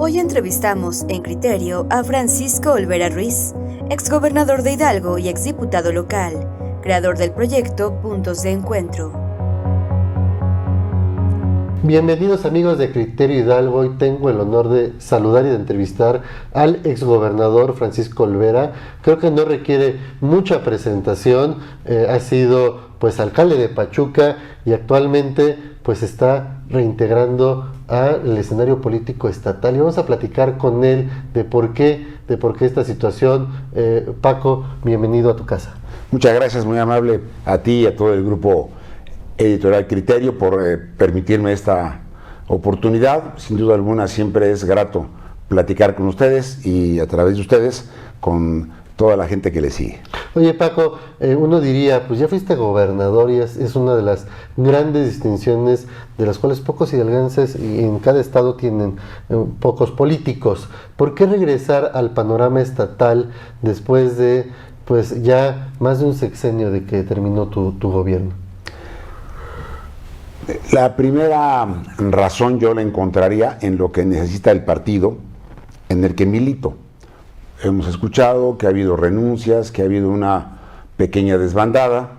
Hoy entrevistamos en Criterio a Francisco Olvera Ruiz, exgobernador de Hidalgo y exdiputado local, creador del proyecto Puntos de Encuentro. Bienvenidos amigos de Criterio Hidalgo. Hoy tengo el honor de saludar y de entrevistar al exgobernador Francisco Olvera. Creo que no requiere mucha presentación. Ha sido alcalde de Pachuca y actualmente está reintegrando al escenario político estatal. Y vamos a platicar con él de por qué esta situación. Paco, bienvenido a tu casa. Muchas gracias, muy amable a ti y a todo el grupo Editorial Criterio por permitirme esta oportunidad. Sin duda alguna siempre es grato platicar con ustedes y a través de ustedes con toda la gente que le sigue. Oye Paco, uno diría, ya fuiste gobernador y es una de las grandes distinciones de las cuales pocos hidalguenses y en cada estado tienen pocos políticos. ¿Por qué regresar al panorama estatal después de ya más de un sexenio de que terminó tu gobierno? La primera razón yo la encontraría en lo que necesita el partido en el que milito. Hemos escuchado que ha habido renuncias, que ha habido una pequeña desbandada,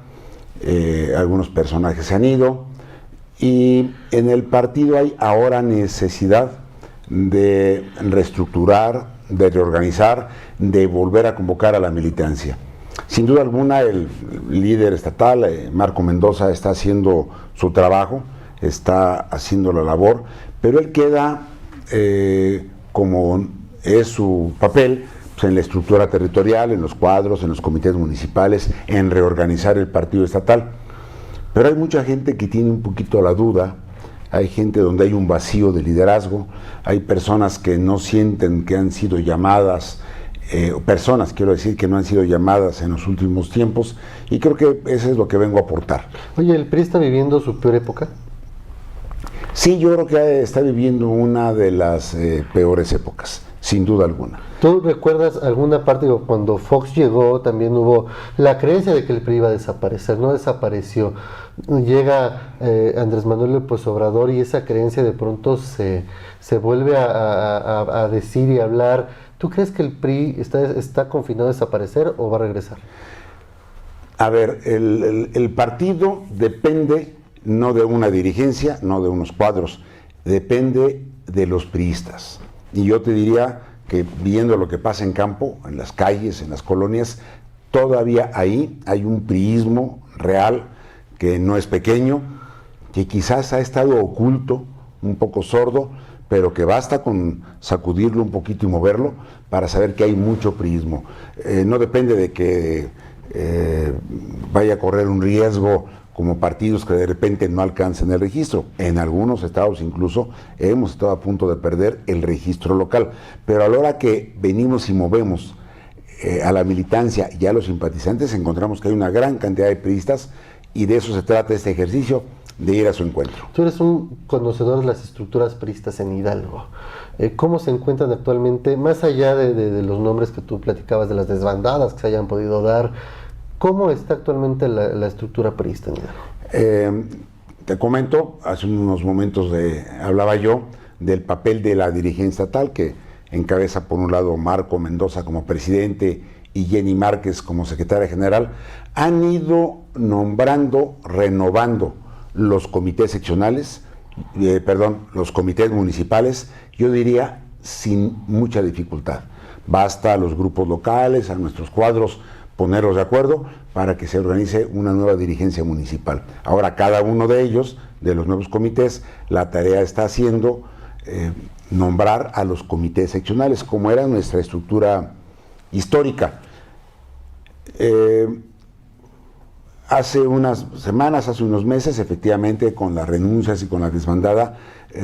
algunos personajes se han ido y en el partido hay ahora necesidad de reestructurar, de reorganizar, de volver a convocar a la militancia. Sin duda alguna el líder estatal, Marco Mendoza, está haciendo su trabajo, está haciendo la labor, pero él queda, como es su papel, en la estructura territorial, en los cuadros, en los comités municipales, en reorganizar el partido estatal. Pero hay mucha gente que tiene un poquito la duda, hay gente donde hay un vacío de liderazgo, hay personas que no sienten que han sido llamadas, personas, quiero decir, que no han sido llamadas en los últimos tiempos, y creo que eso es lo que vengo a aportar. Oye, ¿el PRI está viviendo su peor época? Sí, yo creo que está viviendo una de las peores épocas, sin duda alguna. ¿Tú recuerdas alguna parte, cuando Fox llegó, también hubo la creencia de que el PRI iba a desaparecer? No desapareció. Llega Andrés Manuel López Obrador y esa creencia de pronto se vuelve a decir y hablar. ¿Tú crees que el PRI está confinado a desaparecer o va a regresar? A ver, el partido depende no de una dirigencia, no de unos cuadros, depende de los priistas. Y yo te diría que viendo lo que pasa en campo, en las calles, en las colonias, todavía ahí hay un priismo real que no es pequeño, que quizás ha estado oculto, un poco sordo, pero que basta con sacudirlo un poquito y moverlo para saber que hay mucho priismo. No depende de que vaya a correr un riesgo como partidos que de repente no alcancen el registro. En algunos estados incluso hemos estado a punto de perder el registro local, pero a la hora que venimos y movemos a la militancia y a los simpatizantes, encontramos que hay una gran cantidad de priistas y de eso se trata este ejercicio, de ir a su encuentro. Tú eres un conocedor de las estructuras priistas en Hidalgo. ¿Cómo se encuentran actualmente, más allá de los nombres que tú platicabas, de las desbandadas que se hayan podido dar? ¿Cómo está actualmente la estructura priista en Hidalgo? Te comento, hace unos momentos hablaba yo del papel de la dirigencia estatal, que encabeza por un lado Marco Mendoza como presidente y Jenny Márquez como secretaria general. Han ido nombrando, renovando los comités seccionales, los comités municipales, yo diría sin mucha dificultad. Basta a los grupos locales, a nuestros cuadros, ponerlos de acuerdo para que se organice una nueva dirigencia municipal. Ahora cada uno de ellos, de los nuevos comités, la tarea está haciendo nombrar a los comités seccionales, como era nuestra estructura histórica. Hace unas semanas, hace unos meses, efectivamente, con las renuncias y con la desbandada,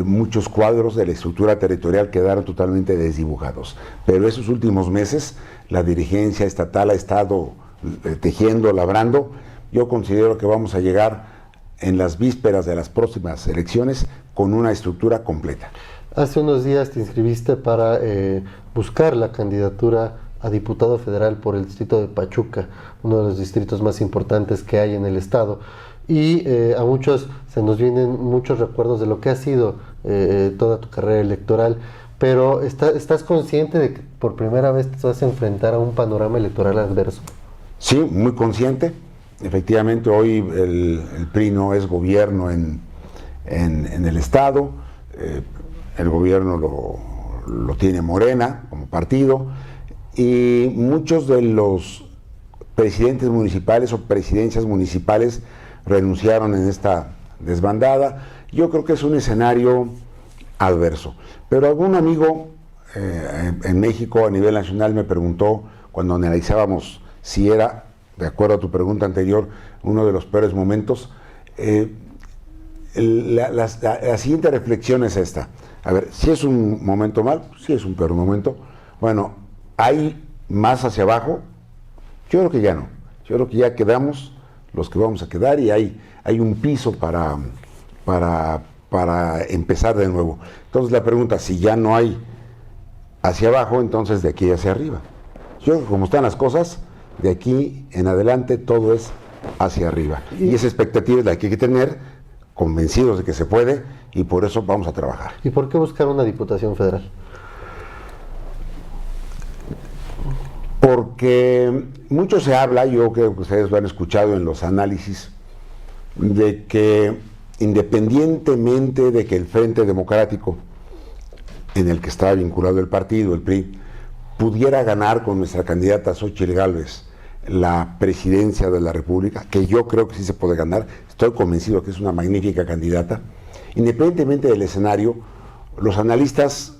muchos cuadros de la estructura territorial quedaron totalmente desdibujados. Pero esos últimos meses, la dirigencia estatal ha estado tejiendo, labrando. Yo considero que vamos a llegar en las vísperas de las próximas elecciones con una estructura completa. Hace unos días te inscribiste para buscar la candidatura a diputado federal por el distrito de Pachuca, uno de los distritos más importantes que hay en el estado. Y a muchos se nos vienen muchos recuerdos de lo que ha sido toda tu carrera electoral. pero ¿estás consciente de que por primera vez te vas a enfrentar a un panorama electoral adverso? Sí, muy consciente. Efectivamente, hoy el PRI no es gobierno en el Estado, el gobierno lo tiene Morena como partido, y muchos de los presidentes municipales o presidencias municipales renunciaron en esta desbandada. Yo creo que es un escenario adverso. Pero algún amigo en México a nivel nacional me preguntó, cuando analizábamos si era, de acuerdo a tu pregunta anterior, uno de los peores momentos, la siguiente reflexión es esta. A ver, si es un momento mal, si es un peor momento, bueno, ¿hay más hacia abajo? Yo creo que ya no. Yo creo que ya quedamos los que vamos a quedar y hay un piso para empezar de nuevo. Entonces la pregunta, si ya no hay hacia abajo, entonces de aquí hacia arriba. Yo creo que como están las cosas, de aquí en adelante todo es hacia arriba. Y esa expectativa es la que hay que tener, convencidos de que se puede, y por eso vamos a trabajar. ¿Y por qué buscar una diputación federal? Porque mucho se habla, yo creo que ustedes lo han escuchado en los análisis, de que independientemente de que el Frente Democrático, en el que estaba vinculado el partido, el PRI, pudiera ganar con nuestra candidata Xóchitl Gálvez la presidencia de la República, que yo creo que sí se puede ganar, estoy convencido que es una magnífica candidata, independientemente del escenario, los analistas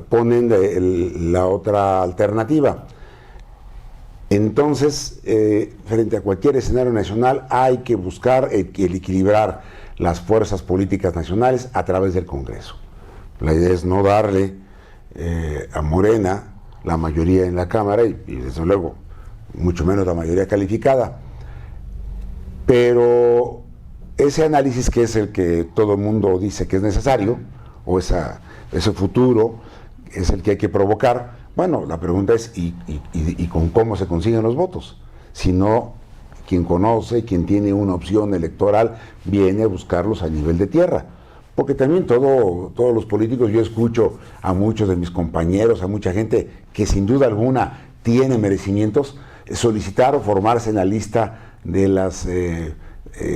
ponen la otra alternativa. Entonces, frente a cualquier escenario nacional, hay que buscar el equilibrar las fuerzas políticas nacionales a través del Congreso. La idea es no darle a Morena la mayoría en la Cámara y desde luego mucho menos la mayoría calificada. Pero ese análisis, que es el que todo el mundo dice que es necesario, o ese futuro es el que hay que provocar, bueno, la pregunta es ¿y con cómo se consiguen los votos? Si no, quien conoce, quien tiene una opción electoral, viene a buscarlos a nivel de tierra. Porque también todos los políticos, yo escucho a muchos de mis compañeros, a mucha gente que sin duda alguna tiene merecimientos, solicitar o formarse en la lista de las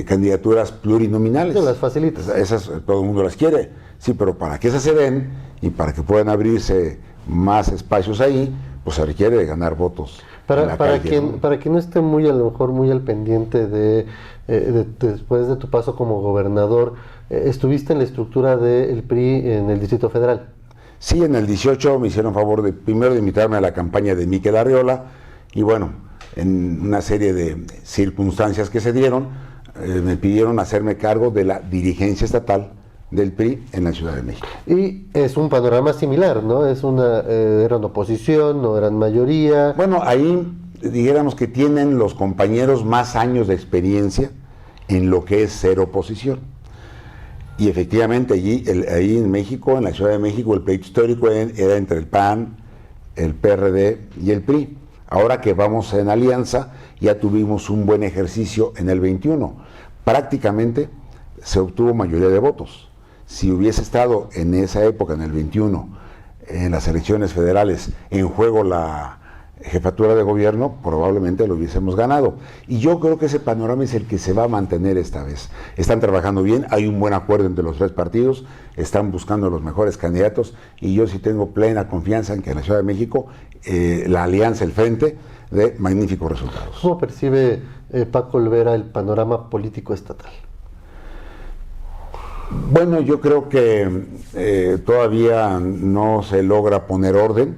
candidaturas plurinominales. Se las facilitas. Esas todo el mundo las quiere, sí, pero para que esas se den y para que puedan abrirse más espacios ahí, pues se requiere de ganar votos. Para quien no esté a lo mejor muy al pendiente después de tu paso como gobernador, estuviste en la estructura del PRI en el Distrito Federal. Sí, en el 18 me hicieron favor primero de invitarme a la campaña de Miquel Arriola, y bueno, en una serie de circunstancias que se dieron, me pidieron hacerme cargo de la dirigencia estatal del PRI en la Ciudad de México. Y es un panorama similar, ¿no? Eran oposición, no eran mayoría. Bueno, ahí dijéramos que tienen los compañeros más años de experiencia en lo que es ser oposición. Y efectivamente ahí en México, en la Ciudad de México, el pleito histórico era entre el PAN, el PRD y el PRI. Ahora que vamos en alianza, ya tuvimos un buen ejercicio en el 21. Prácticamente se obtuvo mayoría de votos. Si hubiese estado en esa época, en el 21, en las elecciones federales, en juego la jefatura de gobierno, probablemente lo hubiésemos ganado. Y yo creo que ese panorama es el que se va a mantener esta vez. Están trabajando bien, hay un buen acuerdo entre los tres partidos, están buscando los mejores candidatos, y yo sí tengo plena confianza en que en la Ciudad de México la alianza, el frente, dé magníficos resultados. ¿Cómo percibe Paco Olvera el panorama político estatal? Bueno, yo creo que todavía no se logra poner orden.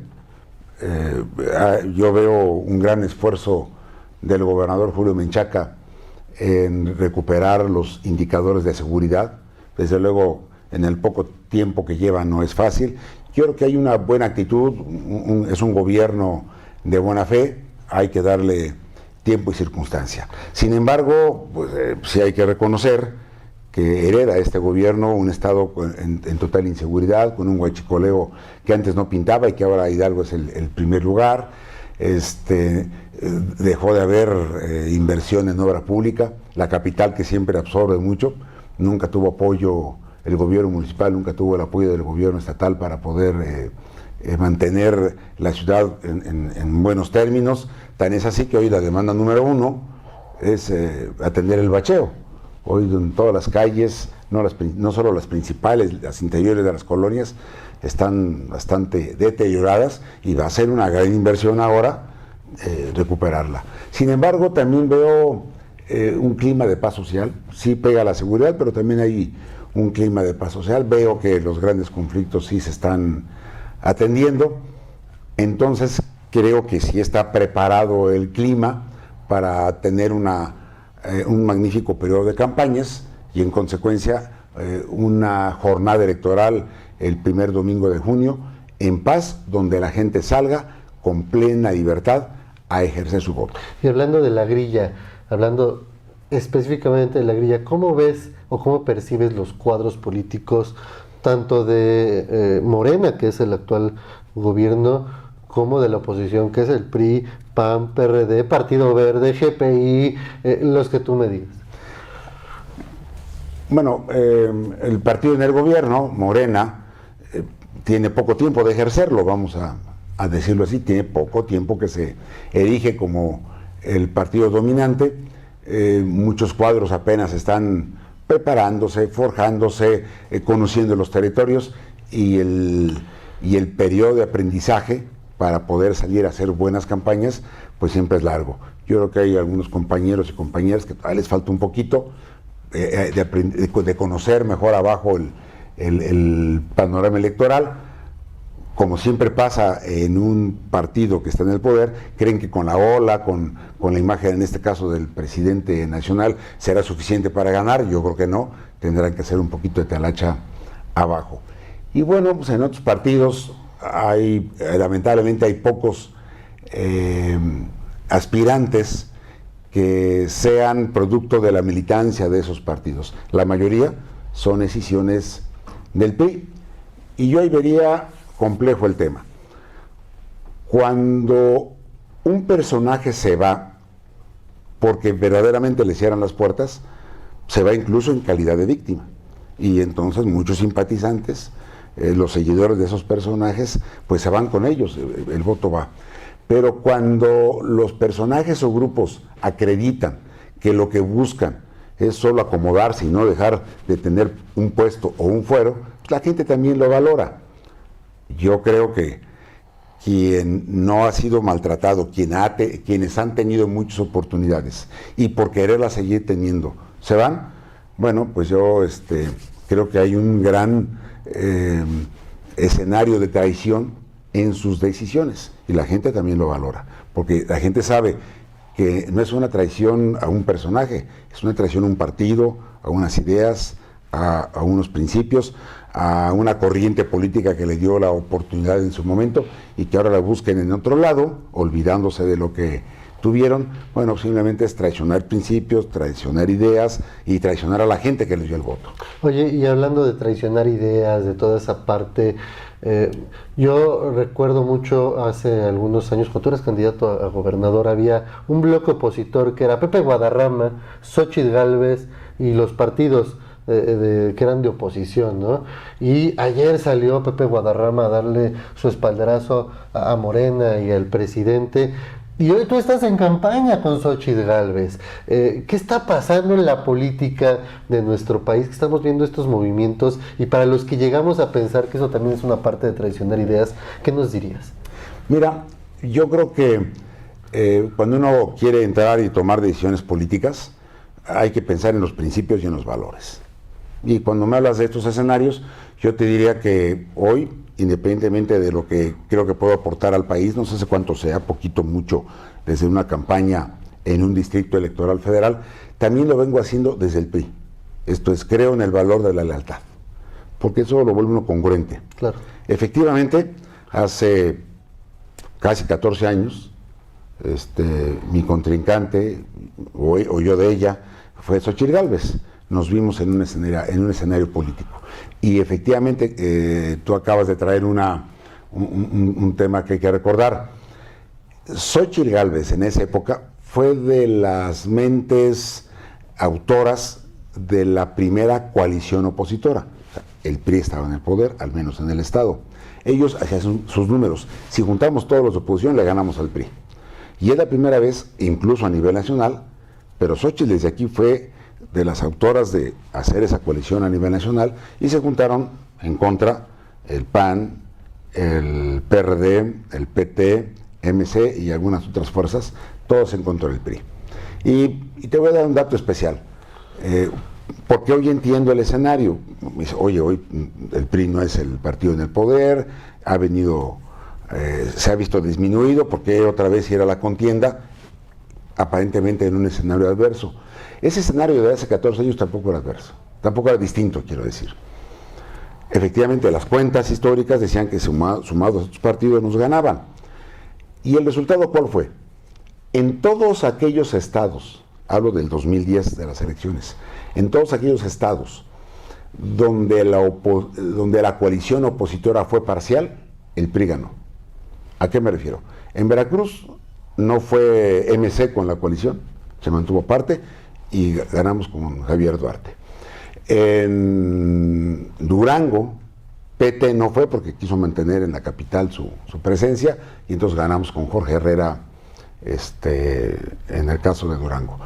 Yo veo un gran esfuerzo del gobernador Julio Menchaca en recuperar los indicadores de seguridad. Desde luego, en el poco tiempo que lleva no es fácil. Yo creo que hay una buena actitud, es un gobierno de buena fe, hay que darle tiempo y circunstancia. Sin embargo, pues, sí hay que reconocer que hereda este gobierno un estado en total inseguridad, con un huachicoleo que antes no pintaba y que ahora Hidalgo es el primer lugar. Dejó de haber inversión en obra pública, la capital, que siempre absorbe mucho, nunca tuvo apoyo, el gobierno municipal nunca tuvo el apoyo del gobierno estatal para poder mantener la ciudad en buenos términos. Tan es así que hoy la demanda número uno es atender el bacheo. Hoy en todas las calles, no solo las principales, las interiores de las colonias, están bastante deterioradas y va a ser una gran inversión ahora recuperarla. Sin embargo, también veo un clima de paz social. Sí pega la seguridad, pero también hay un clima de paz social. Veo que los grandes conflictos sí se están atendiendo. Entonces, creo que sí está preparado el clima para tener un magnífico periodo de campañas y, en consecuencia, una jornada electoral el primer domingo de junio en paz, donde la gente salga con plena libertad a ejercer su voto. Y hablando de la grilla, hablando específicamente de la grilla, ¿cómo ves o cómo percibes los cuadros políticos tanto de Morena, que es el actual gobierno, como de la oposición, que es el PRI, PAN, PRD, Partido Verde, GPI, los que tú me digas? Bueno, el partido en el gobierno, Morena, tiene poco tiempo de ejercerlo, vamos a decirlo así, tiene poco tiempo que se erige como el partido dominante. Muchos cuadros apenas están preparándose, forjándose, conociendo los territorios y el periodo de aprendizaje para poder salir a hacer buenas campañas, pues siempre es largo. Yo creo que hay algunos compañeros y compañeras que todavía les falta un poquito de conocer mejor abajo el panorama electoral. Como siempre pasa en un partido que está en el poder, creen que con la ola, con la imagen en este caso del presidente nacional, será suficiente para ganar. Yo creo que no, tendrán que hacer un poquito de talacha abajo. Y bueno, pues en otros partidos lamentablemente hay pocos aspirantes que sean producto de la militancia de esos partidos. La mayoría son decisiones del PRI. Y yo ahí vería complejo el tema. Cuando un personaje se va porque verdaderamente le cierran las puertas, se va incluso en calidad de víctima. Y entonces muchos simpatizantes, los seguidores de esos personajes, pues se van con ellos, el voto va. Pero cuando los personajes o grupos acreditan que lo que buscan es solo acomodarse y no dejar de tener un puesto o un fuero, pues la gente también lo valora. Yo creo que quien no ha sido maltratado, quienes han tenido muchas oportunidades y por quererlas seguir teniendo, se van, bueno, pues yo creo que hay un gran escenario de traición en sus decisiones y la gente también lo valora, porque la gente sabe que no es una traición a un personaje, es una traición a un partido, a unas ideas, a unos principios, a una corriente política que le dio la oportunidad en su momento y que ahora la busquen en otro lado, olvidándose de lo que tuvieron. Bueno, simplemente es traicionar principios, traicionar ideas y traicionar a la gente que les dio el voto. Oye, y hablando de traicionar ideas, de toda esa parte, yo recuerdo mucho hace algunos años, cuando tú eras candidato a gobernador, había un bloque opositor que era Pepe Guadarrama, Xóchitl Gálvez y los partidos que eran de oposición, ¿no? Y ayer salió Pepe Guadarrama a darle su espaldarazo a Morena y al presidente. Y hoy tú estás en campaña con Xóchitl Gálvez. ¿Qué está pasando en la política de nuestro país? Que estamos viendo estos movimientos y para los que llegamos a pensar que eso también es una parte de traicionar ideas, ¿qué nos dirías? Mira, yo creo que cuando uno quiere entrar y tomar decisiones políticas, hay que pensar en los principios y en los valores. Y cuando me hablas de estos escenarios, yo te diría que hoy, independientemente de lo que creo que puedo aportar al país, no sé cuánto sea, poquito, mucho, desde una campaña en un distrito electoral federal, también lo vengo haciendo desde el PRI. Esto es, creo en el valor de la lealtad, porque eso lo vuelve uno congruente. Claro. Efectivamente, hace casi 14 años, mi contrincante, o yo de ella, fue Xóchitl Gálvez. Nos vimos en un escenario político. Y efectivamente, tú acabas de traer un tema que hay que recordar. Xóchitl Gálvez en esa época fue de las mentes autoras de la primera coalición opositora. O sea, el PRI estaba en el poder, al menos en el Estado. Ellos hacían sus números. Si juntamos todos los de oposición, le ganamos al PRI. Y es la primera vez, incluso a nivel nacional, pero Xóchitl desde aquí fue de las autoras de hacer esa coalición a nivel nacional, y se juntaron en contra el PAN, el PRD, el PT, MC y algunas otras fuerzas, todos en contra del PRI. Y te voy a dar un dato especial, porque hoy entiendo el escenario. Me dice, oye, hoy el PRI no es el partido en el poder, ha venido, se ha visto disminuido, porque otra vez era la contienda, aparentemente en un escenario adverso. Ese escenario de hace 14 años tampoco era adverso, tampoco era distinto, quiero decir. Efectivamente, las cuentas históricas decían que sumados a otros partidos nos ganaban. ¿Y el resultado cuál fue? En todos aquellos estados, hablo del 2010 de las elecciones, en todos aquellos estados donde la coalición opositora fue parcial, el PRI ganó. ¿A qué me refiero? En Veracruz no fue MC con la coalición, se mantuvo aparte y ganamos con Javier Duarte. En Durango, PT no fue porque quiso mantener en la capital su presencia, y entonces ganamos con Jorge Herrera en el caso de Durango.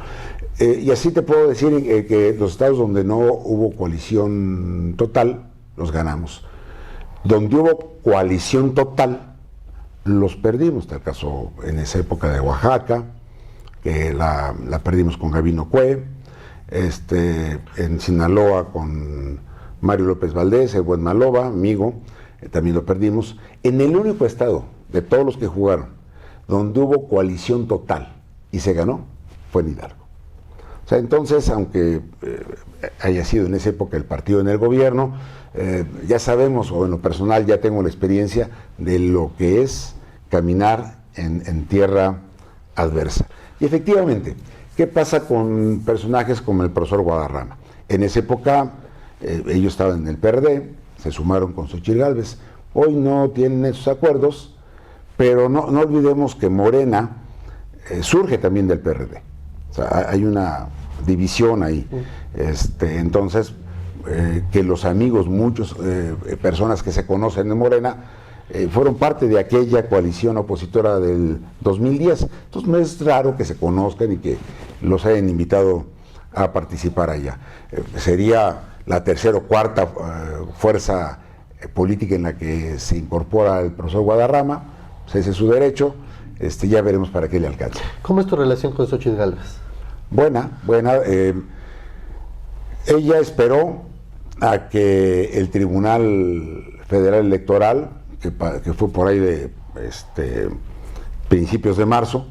Y así te puedo decir que los estados donde no hubo coalición total, los ganamos. Donde hubo coalición total, los perdimos. Está el caso en esa época de Oaxaca, que la perdimos con Gabino Cue, en Sinaloa con Mario López Valdés, el buen Maloba, amigo, también lo perdimos. En el único estado de todos los que jugaron donde hubo coalición total y se ganó, fue en Hidalgo. O sea, entonces, aunque haya sido en esa época el partido en el gobierno, ya sabemos, o en lo personal ya tengo la experiencia de lo que es caminar en tierra adversa. Y efectivamente, ¿qué pasa con personajes como el profesor Guadarrama? En esa época ellos estaban en el PRD, se sumaron con Xochitl Gálvez. Hoy no tienen esos acuerdos, pero no olvidemos que Morena surge también del PRD. O sea, hay una división ahí. Entonces, que los amigos, muchas personas que se conocen de Morena, fueron parte de aquella coalición opositora del 2010. Entonces no es raro que se conozcan y que los hayan invitado a participar allá. Sería la tercera o cuarta fuerza política en la que se incorpora el profesor Guadarrama, pues ese es su derecho, ya veremos para qué le alcanza. ¿Cómo es tu relación con Xochitl Gálvez? Buena. Ella esperó a que el Tribunal Federal Electoral, que fue por ahí de principios de marzo,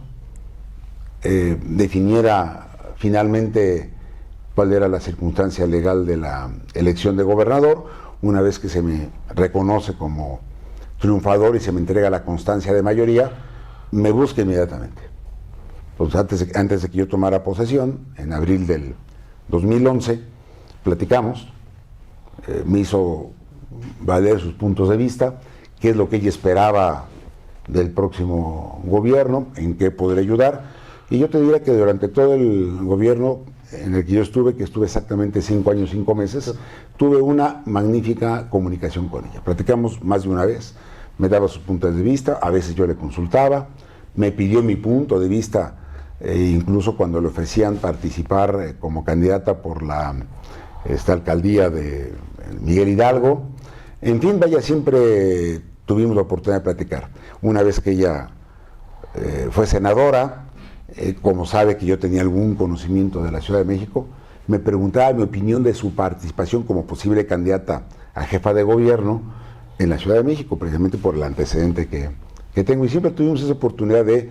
definiera finalmente cuál era la circunstancia legal de la elección de gobernador. Una vez que se me reconoce como triunfador y se me entrega la constancia de mayoría, me busca inmediatamente. Pues antes de que yo tomara posesión, en abril del 2011, platicamos, me hizo valer sus puntos de vista, qué es lo que ella esperaba del próximo gobierno, en qué poder ayudar. Y yo te diría que durante todo el gobierno en el que yo estuve, que estuve exactamente 5 años, 5 meses, tuve una magnífica comunicación con ella. Platicamos más de una vez, me daba sus puntos de vista, a veces yo le consultaba, me pidió mi punto de vista, incluso cuando le ofrecían participar como candidata por la alcaldía de Miguel Hidalgo. En fin, vaya, siempre tuvimos la oportunidad de platicar. Una vez que ella fue senadora, como sabe que yo tenía algún conocimiento de la Ciudad de México, me preguntaba mi opinión de su participación como posible candidata a jefa de gobierno en la Ciudad de México, precisamente por el antecedente que tengo. Y siempre tuvimos esa oportunidad de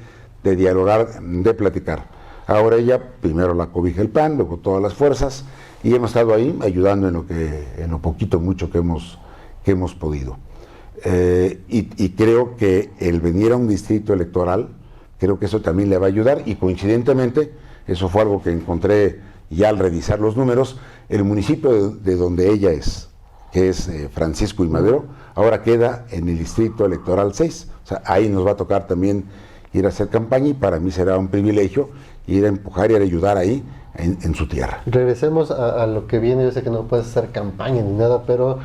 dialogar, de platicar. Ahora ella, primero la cobija el PAN, luego todas las fuerzas, y hemos estado ahí ayudando en lo poquito, mucho que hemos podido. Y creo que el venir a un distrito electoral, creo que eso también le va a ayudar, y coincidentemente, eso fue algo que encontré ya al revisar los números, el municipio de donde ella es, que es Francisco y Madero, ahora queda en el distrito electoral 6. O sea, ahí nos va a tocar también ir a hacer campaña, y para mí será un privilegio ir a empujar y a ayudar ahí en su tierra. Regresemos a lo que viene. Yo sé que no puedes hacer campaña ni nada, pero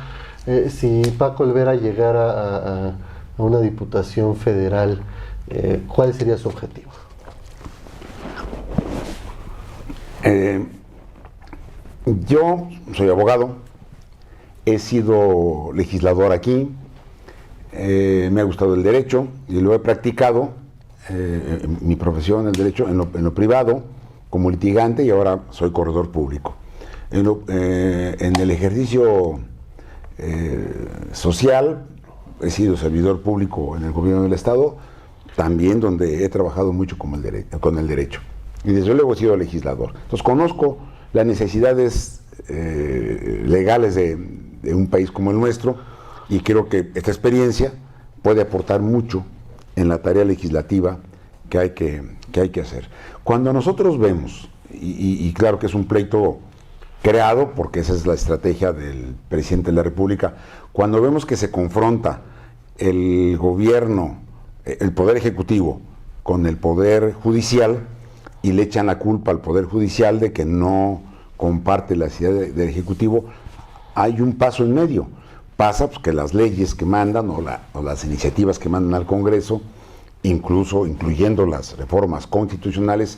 Si Paco Olvera llegara a una diputación federal, ¿cuál sería su objetivo? Yo soy abogado, he sido legislador aquí, me ha gustado el derecho y lo he practicado, mi profesión, el derecho, en lo privado, como litigante, y ahora soy corredor público. En el ejercicio social, he sido servidor público en el gobierno del Estado, también donde he trabajado mucho con el derecho. Y desde luego he sido legislador. Entonces conozco las necesidades legales de un país como el nuestro, y creo que esta experiencia puede aportar mucho en la tarea legislativa que hay que hacer. Cuando nosotros vemos, y claro que es un pleito creado, porque esa es la estrategia del presidente de la República, cuando vemos que se confronta el gobierno, el poder ejecutivo, con el poder judicial, y le echan la culpa al poder judicial de que no comparte las ideas del ejecutivo, hay un paso en medio. Pasa pues, que las leyes que mandan o las iniciativas que mandan al Congreso, incluyendo las reformas constitucionales,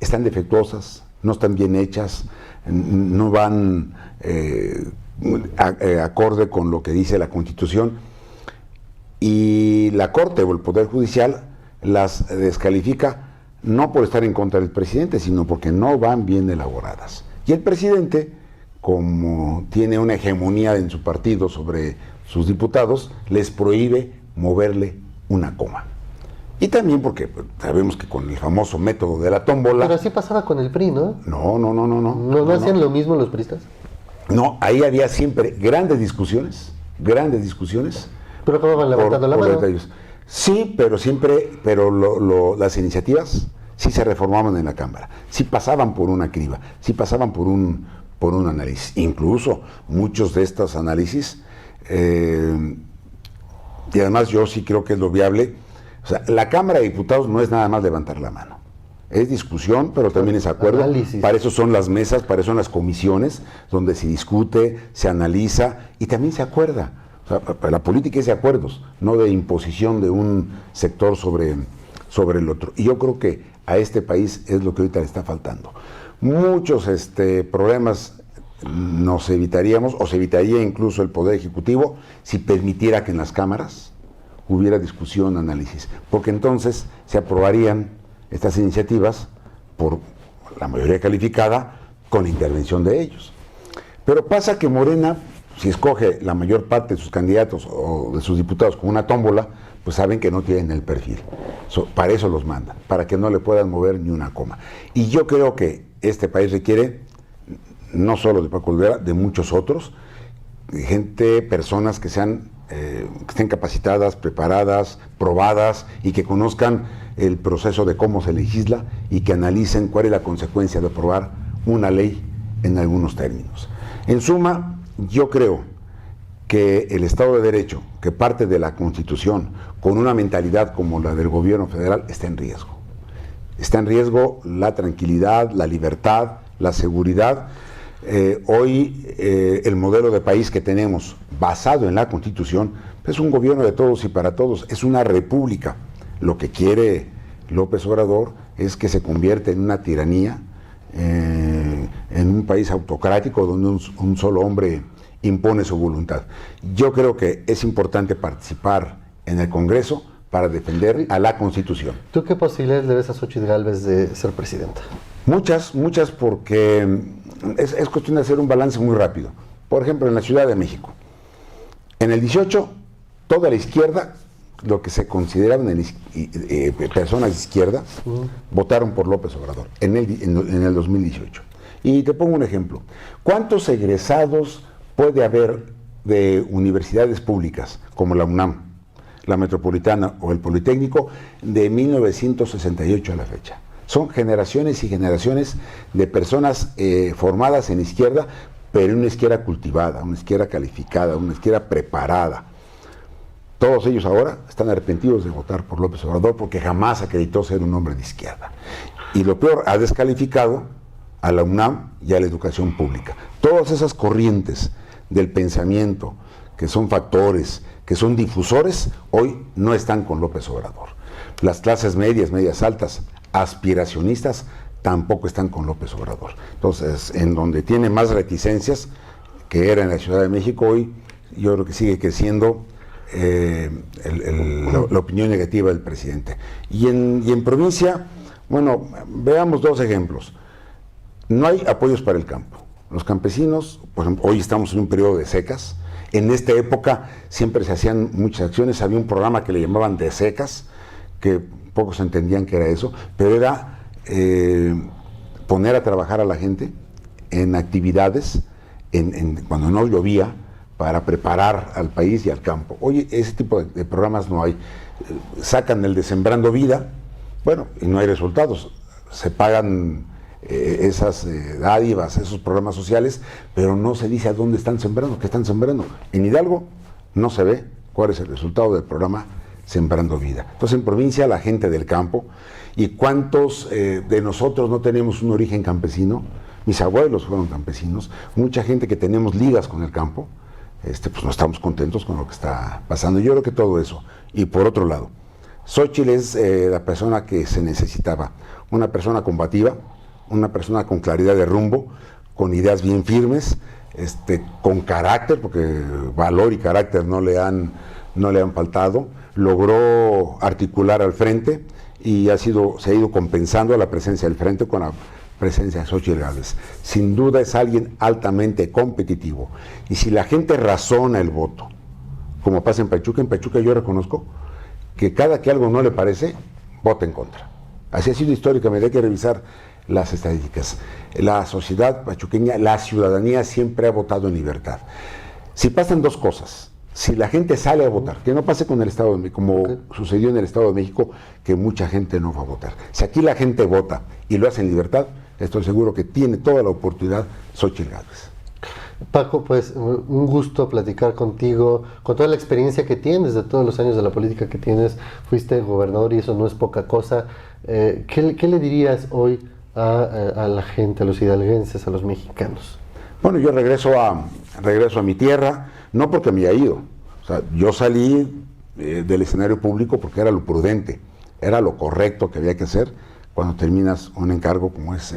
están defectuosas, no están bien hechas, no van acorde con lo que dice la Constitución, y la Corte o el Poder Judicial las descalifica no por estar en contra del presidente, sino porque no van bien elaboradas. Y el presidente, como tiene una hegemonía en su partido sobre sus diputados, les prohíbe moverle una coma. Y también porque sabemos que con el famoso método de la tómbola... Pero así pasaba con el PRI, ¿no? ¿No hacían lo mismo los priistas? No, ahí había siempre grandes discusiones. Pero acababan levantando la mano. Sí, pero las iniciativas sí se reformaban en la Cámara, sí pasaban por una criba, sí pasaban por un análisis. Incluso muchos de estos análisis, y además yo sí creo que es lo viable. O sea, la Cámara de Diputados no es nada más levantar la mano. Es discusión, pero también es acuerdo. Análisis. Para eso son las mesas, para eso son las comisiones, donde se discute, se analiza y también se acuerda. O sea, la política es de acuerdos, no de imposición de un sector sobre el otro. Y yo creo que a este país es lo que ahorita le está faltando. Muchos problemas nos evitaríamos, o se evitaría incluso el Poder Ejecutivo, si permitiera que en las cámaras hubiera discusión, análisis, porque entonces se aprobarían estas iniciativas por la mayoría calificada con la intervención de ellos. Pero pasa que Morena, si escoge la mayor parte de sus candidatos o de sus diputados con una tómbola, pues saben que no tienen el perfil. Para eso los mandan, para que no le puedan mover ni una coma. Y yo creo que este país requiere, no solo de Paco Olvera, de muchos otros, personas que estén capacitadas, preparadas, probadas y que conozcan el proceso de cómo se legisla y que analicen cuál es la consecuencia de aprobar una ley en algunos términos. En suma, yo creo que el Estado de Derecho, que parte de la Constitución, con una mentalidad como la del gobierno federal, está en riesgo. Está en riesgo la tranquilidad, la libertad, la seguridad. Hoy el modelo de país que tenemos, basado en la Constitución, es un gobierno de todos y para todos, es una república. Lo que quiere López Obrador es que se convierta en una tiranía, en un país autocrático donde un solo hombre impone su voluntad. Yo creo que es importante participar en el Congreso para defender a la Constitución. ¿Tú qué posibilidades le ves a Xóchitl Gálvez de ser presidenta? Muchas, porque es cuestión de hacer un balance muy rápido. Por ejemplo, en la Ciudad de México, en el 18, toda la izquierda, lo que se consideraban personas de izquierda, votaron por López Obrador en el 2018. Y te pongo un ejemplo. ¿Cuántos egresados puede haber de universidades públicas como la UNAM, la Metropolitana o el Politécnico de 1968 a la fecha? Son generaciones y generaciones de personas formadas en izquierda, pero en una izquierda cultivada, una izquierda calificada, una izquierda preparada. Todos ellos ahora están arrepentidos de votar por López Obrador porque jamás acreditó ser un hombre de izquierda. Y lo peor, ha descalificado a la UNAM y a la educación pública. Todas esas corrientes del pensamiento que son factores, que son difusores, hoy no están con López Obrador. Las clases medias, medias altas, aspiracionistas, tampoco están con López Obrador. Entonces, en donde tiene más reticencias, que era en la Ciudad de México, hoy yo creo que sigue creciendo la opinión negativa del presidente. Y en provincia, bueno, veamos dos ejemplos. No hay apoyos para el campo. Los campesinos, por ejemplo, hoy estamos en un periodo de secas. En esta época siempre se hacían muchas acciones. Había un programa que le llamaban de secas, que pocos entendían que era eso, pero era poner a trabajar a la gente en actividades cuando no llovía, para preparar al país y al campo. Oye, ese tipo de programas no hay. Sacan el de Sembrando Vida, bueno, y no hay resultados. Se pagan esas dádivas, esos programas sociales, pero no se dice a dónde están sembrando, qué están sembrando. En Hidalgo no se ve cuál es el resultado del programa Sembrando Vida. Entonces, en provincia, la gente del campo, ¿y cuántos de nosotros no tenemos un origen campesino? Mis abuelos fueron campesinos, mucha gente que tenemos ligas con el campo, pues no estamos contentos con lo que está pasando. Yo creo que todo eso. Y por otro lado, Xóchitl es la persona que se necesitaba, una persona combativa, una persona con claridad de rumbo, con ideas bien firmes, con carácter, porque valor y carácter no le han faltado. Logró articular al frente y se ha ido compensando la presencia del frente con la presencia de Xóchitl Gálvez. Sin duda es alguien altamente competitivo. Y si la gente razona el voto, como pasa en Pachuca yo reconozco que cada que algo no le parece, vota en contra. Así ha sido históricamente, hay que revisar las estadísticas. La sociedad pachuqueña, la ciudadanía siempre ha votado en libertad. Si pasan dos cosas, si la gente sale a votar, que no pase con el Estado de México, como sucedió en el Estado de México, que mucha gente no va a votar. Si aquí la gente vota y lo hace en libertad, estoy seguro que tiene toda la oportunidad Xóchitl Gálvez. Paco, pues un gusto platicar contigo, con toda la experiencia que tienes, de todos los años de la política que tienes. Fuiste gobernador y eso no es poca cosa. ¿Qué le dirías hoy a la gente, a los hidalguenses, a los mexicanos? Bueno, yo regreso a mi tierra, no porque me haya ido. O sea, yo salí del escenario público porque era lo prudente, era lo correcto que había que hacer cuando terminas un encargo como es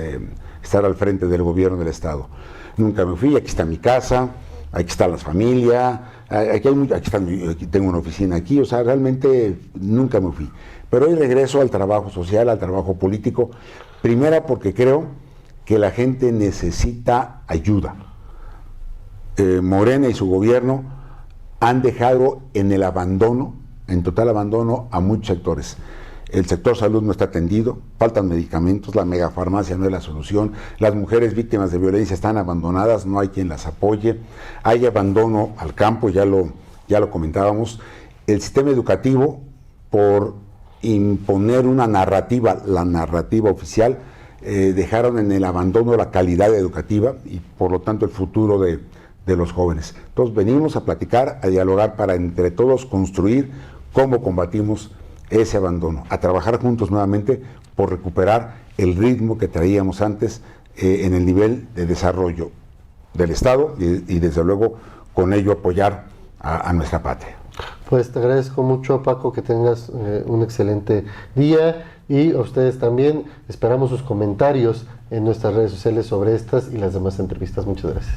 estar al frente del gobierno del Estado. Nunca me fui, aquí está mi casa, aquí está la familia, aquí tengo una oficina aquí, o sea, realmente nunca me fui. Pero hoy regreso al trabajo social, al trabajo político, primera porque creo que la gente necesita ayuda. Morena y su gobierno han dejado en el abandono, en total abandono, a muchos sectores. El sector salud no está atendido, faltan medicamentos, la megafarmacia no es la solución, las mujeres víctimas de violencia están abandonadas, no hay quien las apoye, hay abandono al campo, ya lo comentábamos. El sistema educativo, por imponer una narrativa, la narrativa oficial, dejaron en el abandono la calidad educativa y por lo tanto el futuro de los jóvenes. Entonces venimos a platicar, a dialogar para entre todos construir cómo combatimos ese abandono, a trabajar juntos nuevamente por recuperar el ritmo que traíamos antes en el nivel de desarrollo del Estado y desde luego con ello apoyar a nuestra patria. Pues te agradezco mucho, Paco, que tengas un excelente día y a ustedes también. Esperamos sus comentarios en nuestras redes sociales sobre estas y las demás entrevistas. Muchas gracias.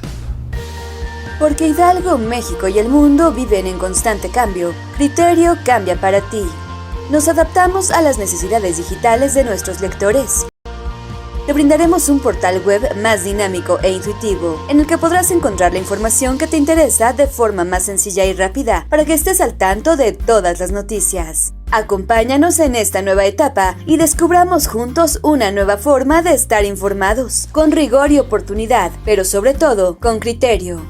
Porque Hidalgo, México y el mundo viven en constante cambio, Criterio cambia para ti. Nos adaptamos a las necesidades digitales de nuestros lectores. Te brindaremos un portal web más dinámico e intuitivo, en el que podrás encontrar la información que te interesa de forma más sencilla y rápida, para que estés al tanto de todas las noticias. Acompáñanos en esta nueva etapa y descubramos juntos una nueva forma de estar informados, con rigor y oportunidad, pero sobre todo con criterio.